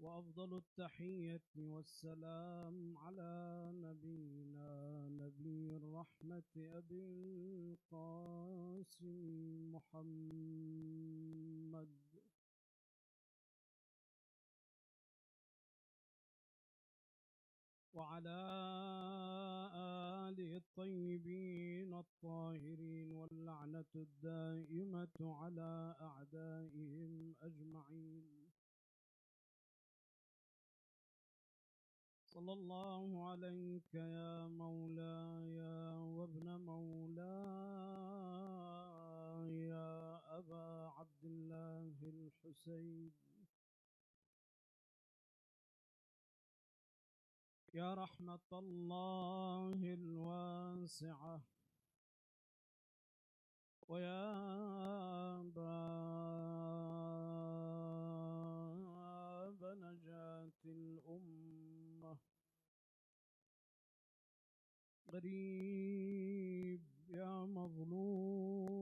وأفضل التحية والسلام على نبينا نبي الرحمة أبي القاسم محمد وعلى آله الطيبين الطاهرين واللعنة الدائمة على أعدائهم أجمعين. صلى الله عليك يا مولاي وابن مولاي يا أبا عبد الله الحسين، يا رحمة الله الواسعة، ويا باب نجاة الأمة، غريب يا مظلوم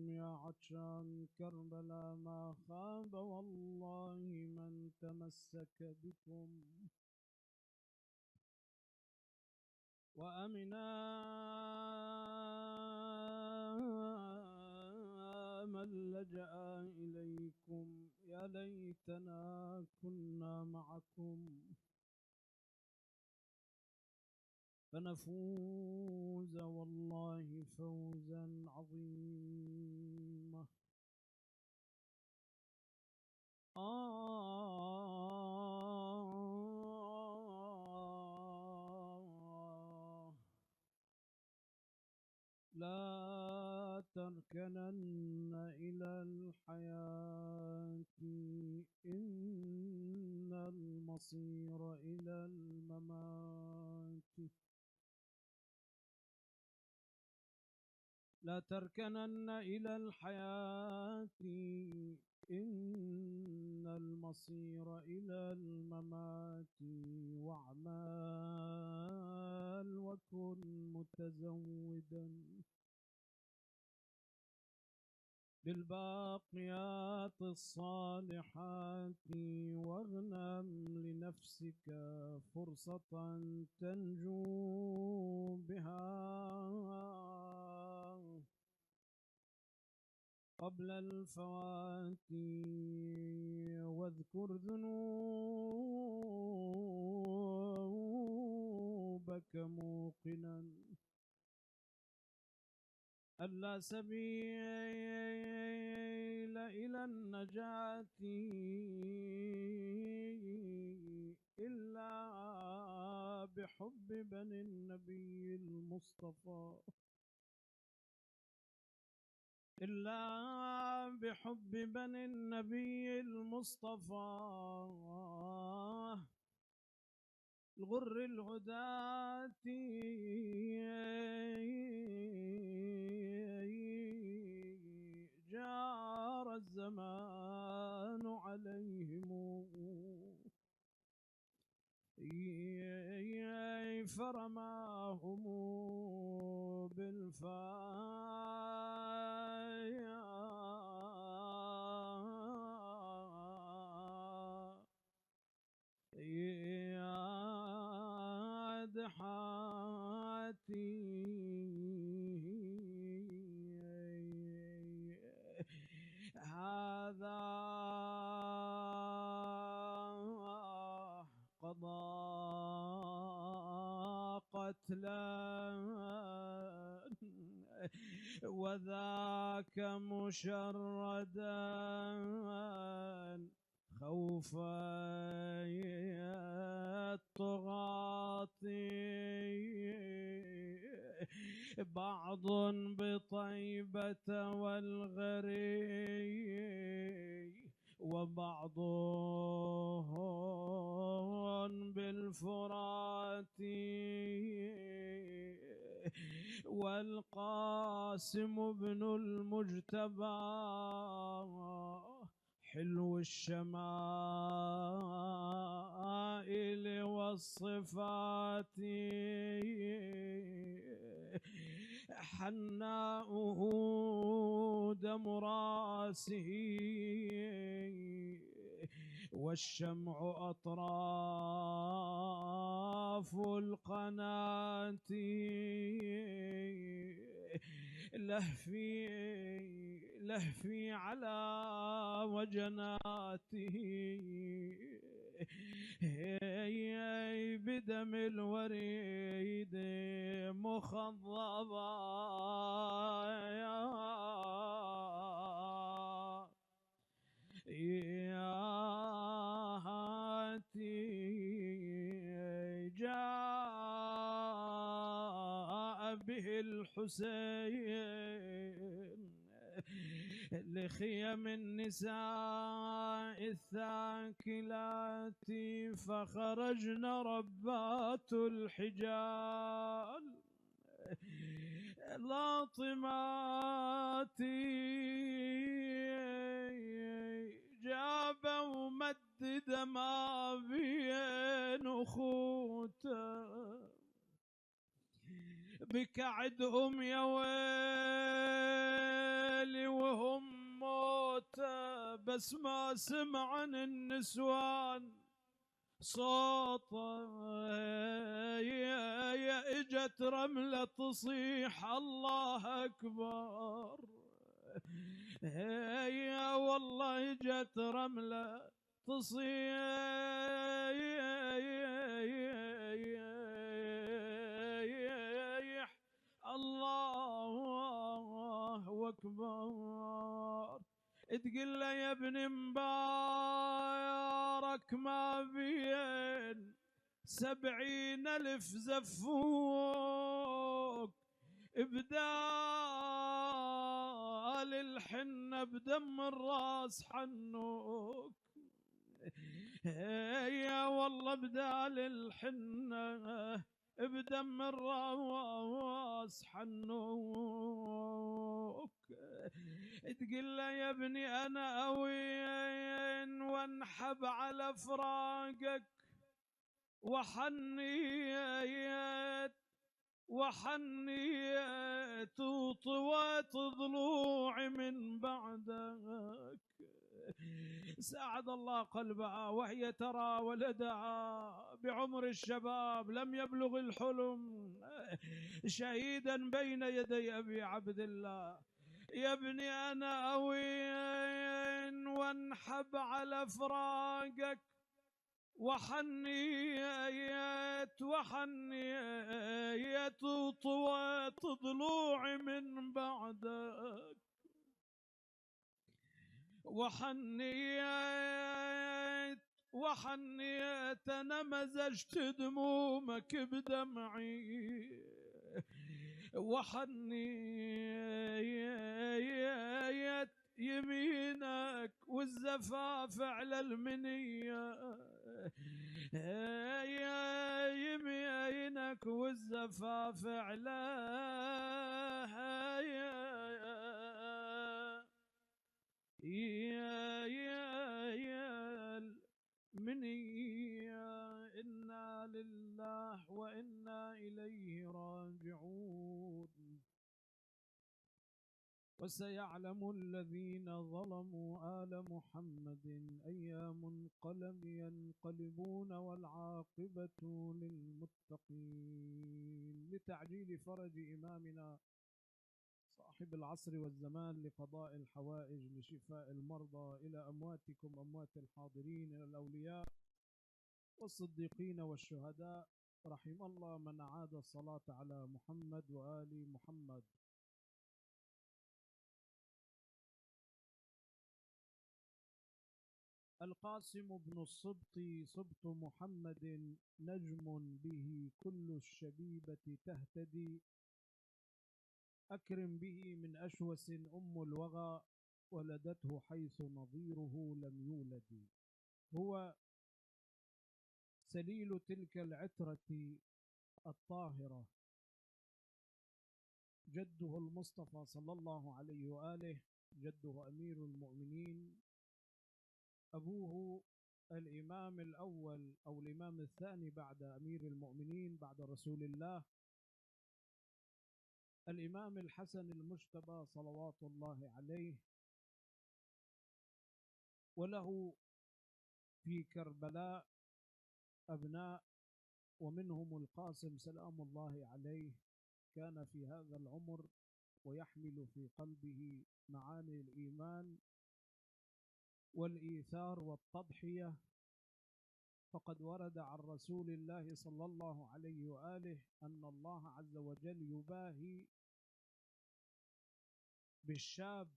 يا عطشان كربلاء، ما خاب والله من تمسك بكم، وأمنا من لجأ إليكم. يا ليتنا كنا معكم فنفوز والله فوزا عظيما. لا تركنن إلى الحياة، إن المصير إلى الممات. لا تركنن إلى الحياة، إن المصير إلى الممات. واعمل وكن متزودا بالباقيات الصالحات، واغنم لنفسك فرصة تنجو بها قبل الفوات. واذكر ذنوبك موقنا أن لا سبيل إلى النجاة إلا بحب بني النبي المصطفى، إلا بحب بني النبي المصطفى الغر الهداة. جار الزمان عليهم فرماهم هذا قضاء قتلا وذاك مشردا خوفا الطغاة. بعض بطيبة والغري، وبعض بالفرات، والقاسم بن المجتبى حلو الشمائل والصفات. حناؤه دم راسه والشمع أطراف القناة لهفي على وجناته بدم الوريد مخضبا جاء به الحسين لخيم النساء الثاكلات فخرجن ربات الحجال لاطمات جاب ومدد ما بين اخوته بكعدهم يا ويلي وهم موتى بس ما سمعن النسوان صوته يا اجت رملة تصيح الله اكبر يا والله اجت رملة تصيح الله أكبر تقول له يا ابن مبارك ما بين 70,000 زفوك بدال الحنة بدم الراس حنوك يا والله بدال الحنة بدم الراس حنوك تقول له يا ابني انا اوين وانحب على فراقك وحنيت وطويت ضلوعي من بعدك ساعد الله قلبها وهي ترى ولدها بعمر الشباب لم يبلغ الحلم شهيدا بين يدي أبي عبد الله يا ابني أنا أوين وانحب على فراقك وحنيت وطويت ضلوعي من بعدك وحنيت أنا مزجت دمومك بدمعي وحنيت يمينك والزفاف على المنية يا يمينك والزفاف على يا المنية إنا لله وإنا إليه راجعون وسيعلم الذين ظلموا آل محمد أي منقلب ينقلبون والعاقبة للمتقين لتعجيل فرج إمامنا صاحب العصر والزمان لقضاء الحوائج لشفاء المرضى إلى أمواتكم أموات الحاضرين إلى الأولياء والصديقين والشهداء رحم الله من أعاد الصلاة على محمد وآل محمد. القاسم بن الصبط صبط محمد نجم به كل الشبيبة تهتدي أكرم به من أشوس أم الوغى ولدته حيث نظيره لم يولد هو سليل تلك العترة الطاهرة جده المصطفى صلى الله عليه وآله جده أمير المؤمنين أبوه الإمام الأول أو الإمام الثاني بعد أمير المؤمنين بعد رسول الله الإمام الحسن المجتبى صلوات الله عليه وله في كربلاء أبناء، ومنهم القاسم سلام الله عليه، كان في هذا العمر ويحمل في قلبه معاني الإيمان والإيثار والتضحية. فقد ورد عن رسول الله صلى الله عليه وآله أن الله عز وجل يباهي بالشاب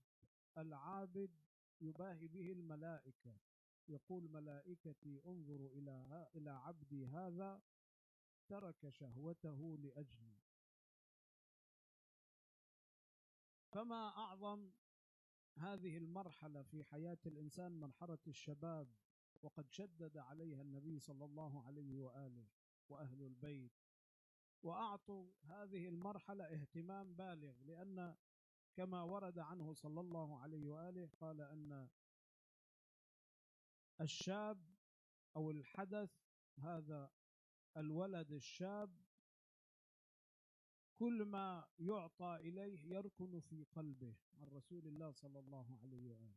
العابد، يباهي به الملائكة، يقول ملائكتي انظروا إلى عبدي هذا ترك شهوته لأجلي. فما أعظم هذه المرحلة في حياة الإنسان، مرحلة الشباب، وقد شدد عليها النبي صلى الله عليه وآله وأهل البيت، وأعطوا هذه المرحلة اهتمام بالغ، لأن كما ورد عنه صلى الله عليه وآله قال أن الشاب أو الحدث، هذا الولد الشاب، كل ما يعطى إليه يركن في قلبه، عن رسول الله صلى الله عليه وآله،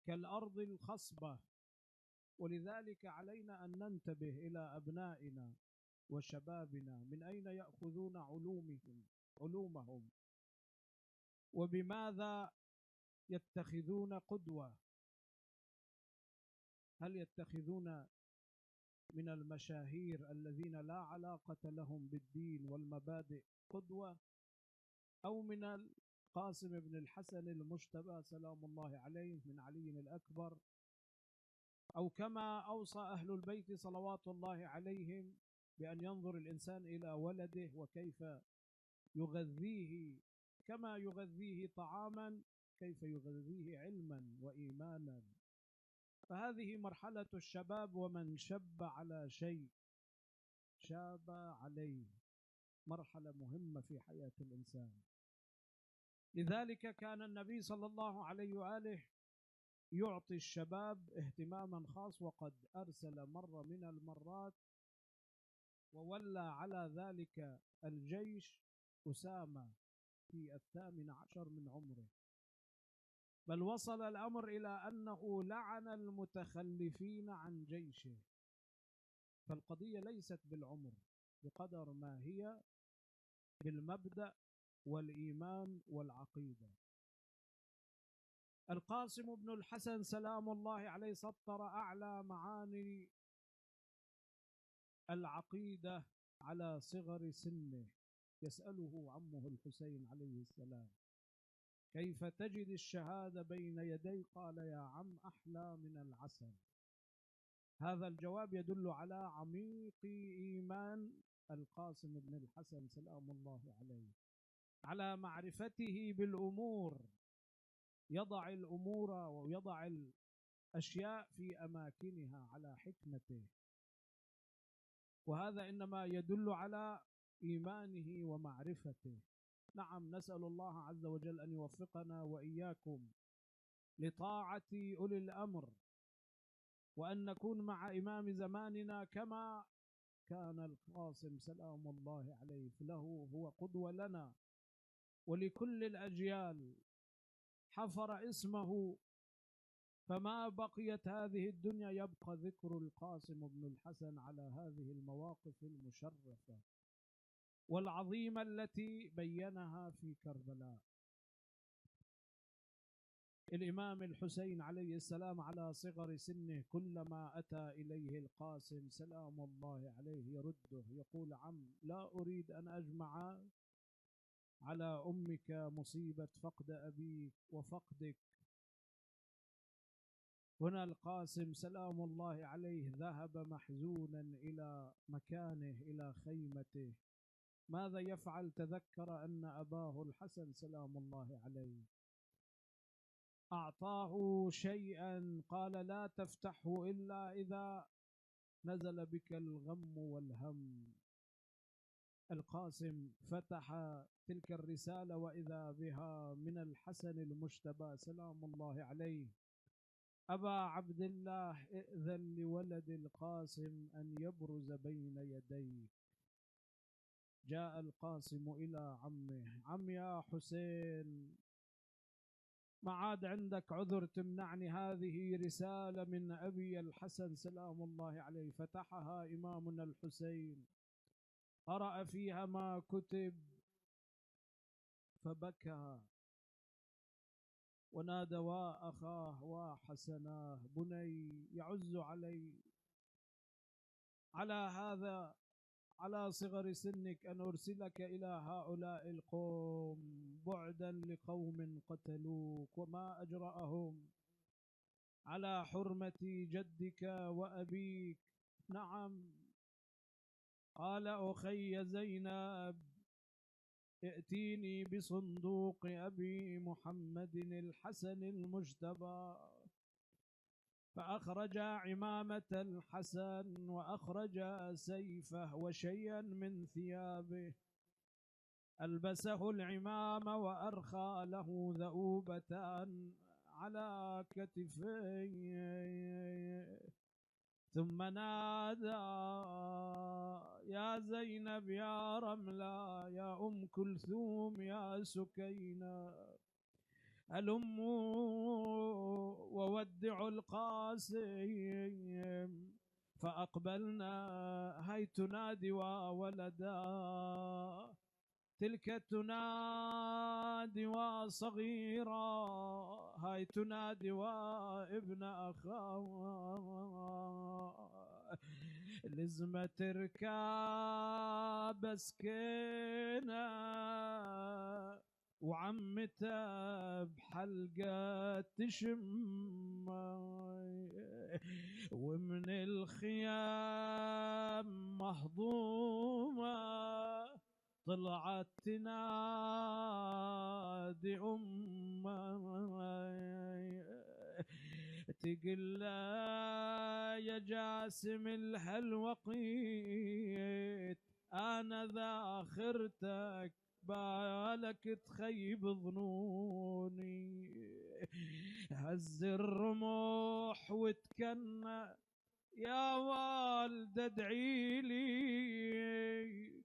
كالأرض الخصبة. ولذلك علينا أن ننتبه إلى أبنائنا وشبابنا، من أين يأخذون علومهم، وبماذا يتخذون قدوة. هل يتخذون من المشاهير الذين لا علاقة لهم بالدين والمبادئ قدوة، أو من القاسم بن الحسن المجتبى سلام الله عليه من علي الأكبر، أو كما أوصى أهل البيت صلوات الله عليهم بأن ينظر الإنسان إلى ولده وكيف يغذيه، كما يغذيه طعاما كيف يغذيه علما وإيمانا. فهذه مرحلة الشباب، ومن شب على شيء شاب عليه، مرحلة مهمة في حياة الإنسان. لذلك كان النبي صلى الله عليه وآله يعطي الشباب اهتماما خاص، وقد أرسل مرة من المرات وولى على ذلك الجيش أسامة في 18 من عمره، بل وصل الأمر إلى أنه لعن المتخلفين عن جيشه. فالقضية ليست بالعمر بقدر ما هي بالمبدأ والإيمان والعقيدة. القاسم بن الحسن سلام الله عليه سطر أعلى معاني العقيدة على صغر سنه. يسأله عمه الحسين عليه السلام: كيف تجد الشهادة بين يدي؟ قال: يا عم، أحلى من العسل. هذا الجواب يدل على عميق إيمان القاسم بن الحسن سلام الله عليه، على معرفته بالأمور، يضع الأمور ويضع الأشياء في أماكنها على حكمته، وهذا إنما يدل على إيمانه ومعرفته. نعم، نسأل الله عز وجل أن يوفقنا وإياكم لطاعة أولي الأمر، وأن نكون مع إمام زماننا كما كان القاسم سلام الله عليه، له هو قدوة لنا ولكل الأجيال. حفر اسمه، فما بقيت هذه الدنيا يبقى ذكر القاسم بن الحسن على هذه المواقف المشرفة والعظيمة التي بينها في كربلاء. الإمام الحسين عليه السلام على صغر سنه كلما أتى إليه القاسم سلام الله عليه يرده، يقول: عم، لا أريد أن أجمع على أمك مصيبة فقد أبيك وفقدك. هنا القاسم سلام الله عليه ذهب محزونا إلى مكانه، إلى خيمته. ماذا يفعل؟ تذكر أن أباه الحسن سلام الله عليه أعطاه شيئا، قال: لا تفتحه إلا إذا نزل بك الغم والهم. القاسم فتح تلك الرسالة وإذا بها من الحسن المجتبى سلام الله عليه: أبا عبد الله، ائذن لولد القاسم أن يبرز بين يديك. جاء القاسم إلى عمه: عم يا حسين، ما عاد عندك عذر تمنعني. هذه رسالة من أبي الحسن سلام الله عليه، فتحها إمامنا الحسين، قرأ فيها ما كتب فبكى ونادى وأخاه وحسناه بني يعز علي على هذا، على صغر سنك أن أرسلك إلى هؤلاء القوم بعدا لقوم قتلوك وما أجرأهم على حرمة جدك وأبيك. نعم. قال أخي زينب ائتيني بصندوق أبي محمد الحسن المجتبى، فأخرج عمامة الحسن وأخرج سيفه وشيئا من ثيابه، ألبسه العمامة وأرخى له ذؤوبتان على كتفيه، ثم نادى يا زينب يا رملة يا أم كلثوم يا سكينة هلموا وودعوا القاسم. فأقبلنا هاي تنادي وولدا، تلك تنادي وصغيرة، هاي تنادي وابن أخاه، لزمة تركاب سكينة وعمته بحلقة تشم، ومن الخيام مهضومة طلعت تنادي تقل يا جاسم الهلوقيت أنا ذاخرتك بالك تخيب ظنوني، هز الرمح وتكنى يا والد ادعي لي،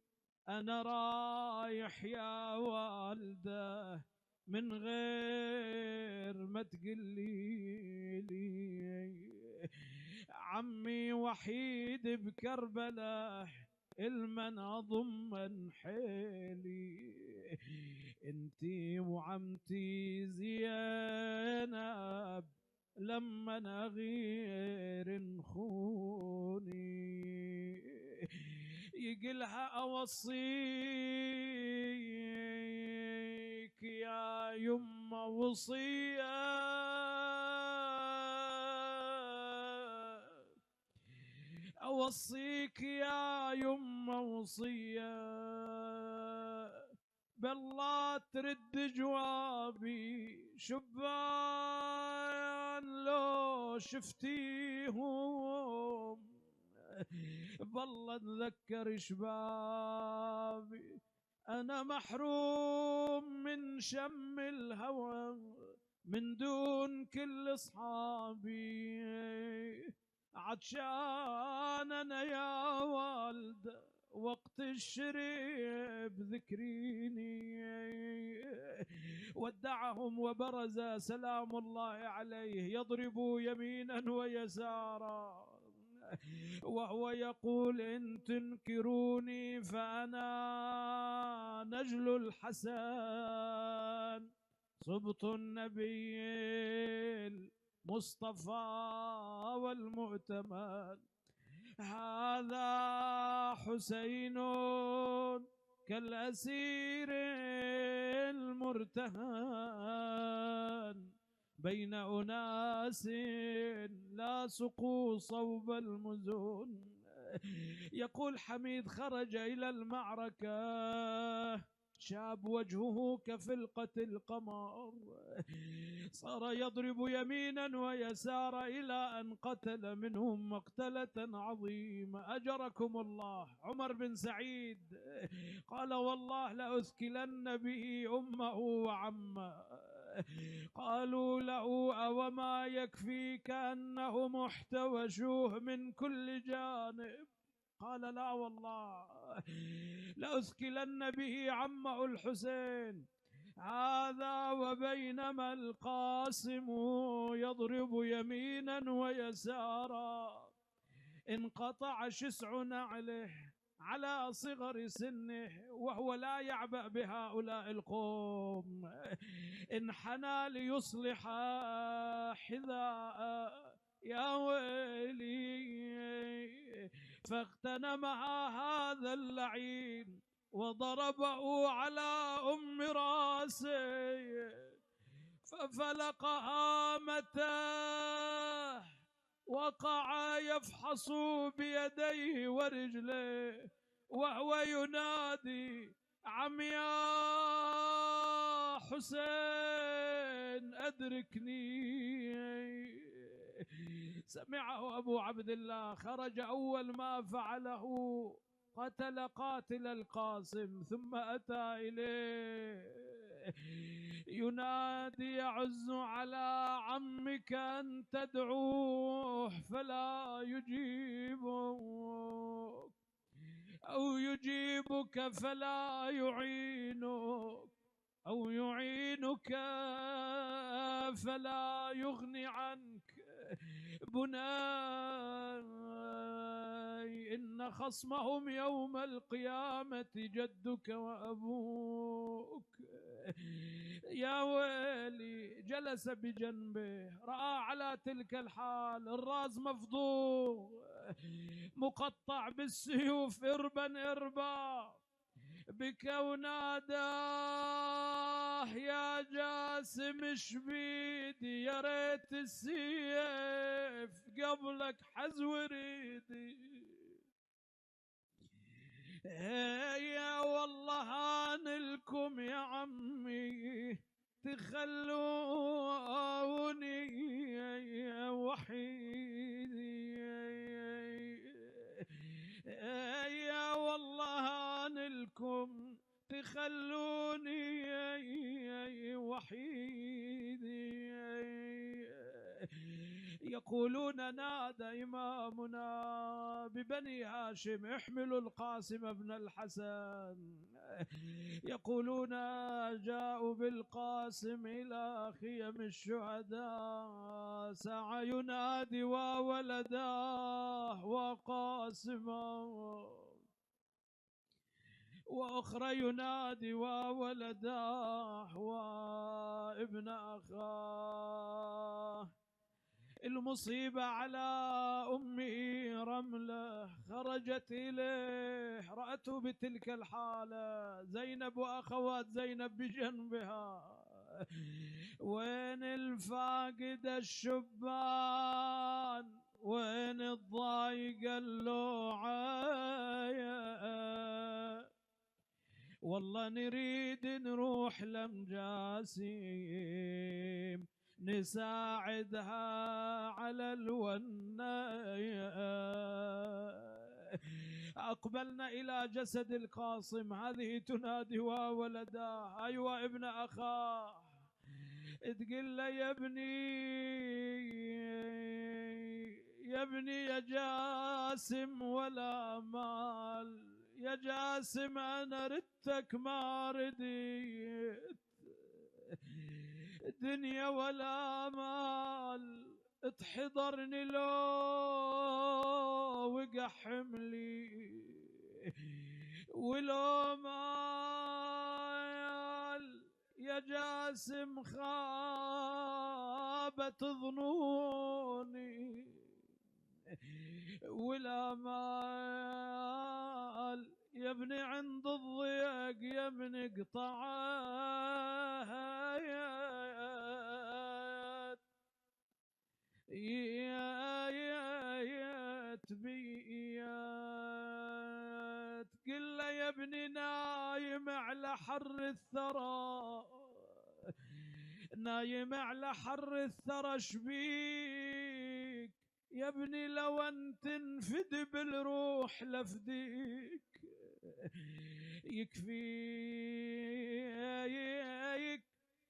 أنا رايح يا والده من غير ما تقلي لي، عمي وحيد بكربلاء المن ضمن حيلي، انتي وعمتي زينب لما أنا غير نخوني، يقلها أوصيك يا يمه وصية، أوصيك يا يمه وصية، بالله ترد جوابي شبان لو شفتيهم، بالله اتذكر شبابي انا محروم من شم الهوى من دون كل اصحابي، عطشان انا يا والده وقت الشريب ذكريني، ودعهم وبرز سلام الله عليه يضرب يمينا ويسارا وهو يقول إن تنكروني فأنا نجل الحسن صبط النبي المصطفى والمؤتمن، هذا حسين كالأسير المرتهن بين أناس لا سقوا صوب المزون. يقول حميد خرج إلى المعركة شاب وجهه كفلقة القمر، صار يضرب يمينا ويسارا إلى أن قتل منهم مقتلة عظيمة. أجركم الله. عمر بن سعيد قال والله لأثكلن به أمه وعمه، قالوا له أوما يكفيك أنهم احتوشوه من كل جانب؟ قال لا والله لأثكلن به عمه الحسين هذا وبينما القاسم يضرب يمينا ويسارا انقطع شسع نعله على صغر سنه وهو لا يعبأ بهؤلاء القوم، انحنى ليصلح حذاء يا ويلي، فاغتنمها هذا اللعين وضربه على أم راسه ففلقها متى وقع يفحص بيديه ورجليه وهو ينادي عم يا حسين أدركني. سمعه أبو عبد الله، خرج أول ما فعله قتل قاتل القاسم ثم أتى إليه ينادي يعز على عمك أن تدعوه فلا يجيبك أو يجيبك فلا يعينك أو يعينك فلا يغني عنك. بناي إن خصمهم يوم القيامة جدك وأبوك. يا ويلي، جلس بجنبه رأى على تلك الحال الراس مفضوح مقطع بالسيوف إربا إربا، بك وناداه يا جاسم شبيدي يا ريت السيف قبلك حزو ريدي. يا والله هانلكم يا عمي تخلوني وحيدي، يا والله هانلكم تخلوني وحيدي. يقولون نادى إمامنا ببني هاشم احملوا القاسم بن الحسن، يقولون جاءوا بالقاسم إلى خيم الشهداء سعى ينادي وولداه وقاسما، وأخرى ينادي وولداه وابن أخاه. المصيبة على أمي رملة، خرجت إليه رأته بتلك الحالة، زينب وأخوات زينب بجنبها. وين الفاقد الشبان، وين الضايق اللوعاية، والله نريد نروح لمجاسيم نساعدها على الوناية. أقبلنا إلى جسد القاسم، هذه تنادي وولداه أيوة ابن أخاه، تقول له يا ابني يا ابني يا جاسم ولا مال، يا جاسم أنا ردتك ما رديت دنيا ولا مال، تحضرني لو وقع حملي ولو مال، يا جاسم خابت ظنوني ولا مال، يا ابني عند الضيق يا ابني قطعات يا تبيات، قل له يا ابني نايم على حر الثرى، نايم على حر الثرى شبيك يا ابني لو ان تنفد بالروح لفديك،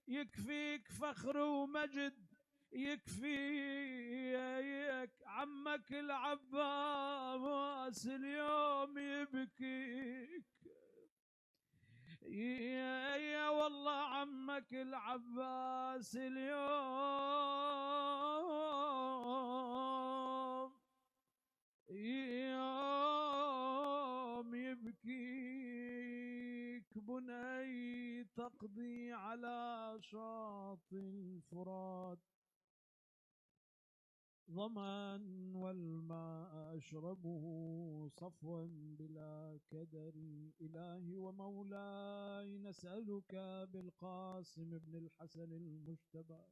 يكفيك فخر ومجد، يكفيك عمك العباس اليوم يبكيك. يا والله عمك العباس اليوم يوم يبكيك بني تقضي على شاطئ الفرات ظمأ والماء أشربه صفوا بلا كدر. إلهي ومولاي نسألك بالقاسم بن الحسن المجتبى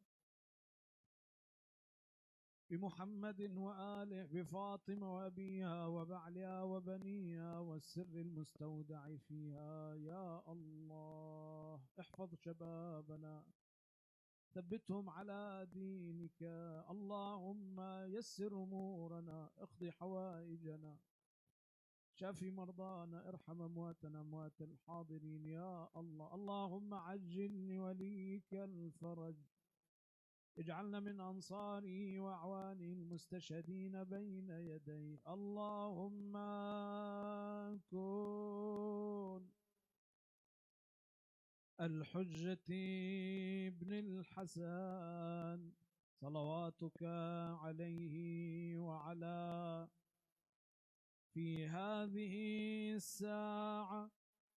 بمحمد وآله بفاطمة وأبيها وبعلها وبنيها والسر المستودع فيها. يا الله احفظ شبابنا ثبتهم على دينك. اللهم يسر أمورنا اقضي حوائجنا شافي مرضانا ارحم أمواتنا أموات الحاضرين. يا الله اللهم عجل لوليك الفرج اجعلنا من أنصاره وأعوانه المستشهدين بين يديه. اللهم كن الحجة ابن الحسن صلواتك عليه وعلى في هذه الساعة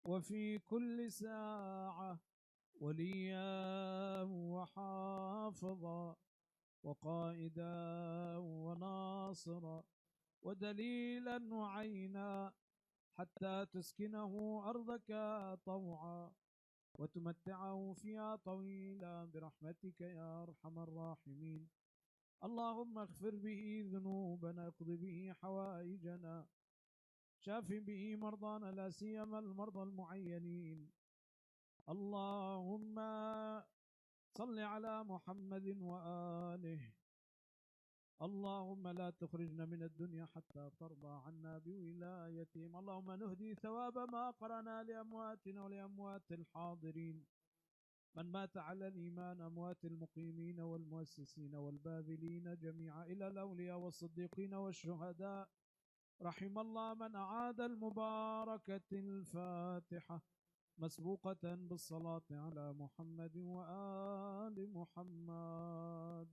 وفي كل ساعة وليا وحافظا وقائدا وناصرا ودليلا وعينا حتى تسكنه أرضك طوعا وتمتعه فيها طويلا برحمتك يا أرحم الراحمين. اللهم اغفر به ذنوبنا اقض به حوائجنا شاف به مرضانا لا سيما المرضى المعينين. اللهم صل على محمد وآله. اللهم لا تخرجنا من الدنيا حتى ترضى عنا بولايتهم. اللهم نهدي ثواب ما قرنا لأمواتنا ولأموات الحاضرين من مات على الإيمان أموات المقيمين والمؤسسين والباذلين جميعا إلى الأولياء والصديقين والشهداء. رحم الله من أعاد المباركة الفاتحة مسبوقة بالصلاة على محمد وآل محمد.